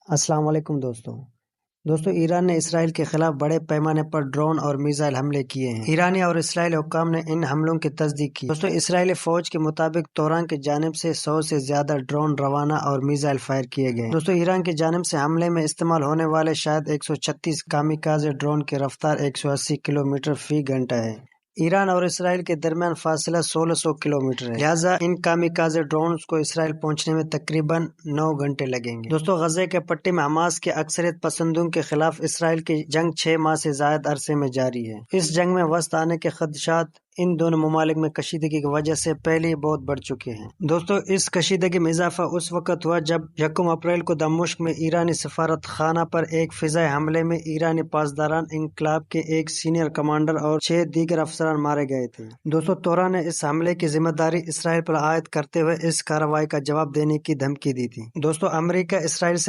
السلام علیکم دوستو ایران نے اسرائیل کے خلاف بڑے پیمانے پر ڈرون اور میزائل حملے کیے ہیں۔ ایرانی اور اسرائیلی حکام نے ان حملوں کی تصدیق کی۔ دوستو اسرائیلی فوج کے مطابق توران کی جانب سے 100 سے زیادہ ڈرون روانہ اور میزائل فائر کیے گئے۔ دوستو ایران کی جانب سے حملے میں استعمال ہونے والے شاید 136 کامیکازے ڈرون کی رفتار 180 کلومیٹر فی گھنٹہ ہے۔ ایران اور اسرائیل کے درمیان فاصلہ 1600 کلومیٹر ہے، لہٰذا ان کامیکازے ڈرونز کو اسرائیل پہنچنے میں تقریباً 9 گھنٹے لگیں گے۔ دوستو غزہ کے پٹی میں حماس کے اکثریت پسندوں کے خلاف اسرائیل کی جنگ 6 ماہ سے زائد عرصے میں جاری ہے۔ اس جنگ میں وسط آنے کے خدشات ان دونوں ممالک میں کشیدگی کی وجہ سے پہلے ہی بہت بڑھ چکے ہیں۔ دوستو اس کشیدگی میں اضافہ اس وقت ہوا جب 1 اپریل کو دمشق میں ایرانی سفارت خانہ پر ایک فضائی حملے میں ایرانی پاسداران انقلاب کے ایک سینئر کمانڈر اور 6 دیگر افسران مارے گئے تھے۔ دوستو توران نے اس حملے کی ذمہ داری اسرائیل پر عائد کرتے ہوئے اس کارروائی کا جواب دینے کی دھمکی دی تھی۔ دوستو امریکہ اسرائیل سے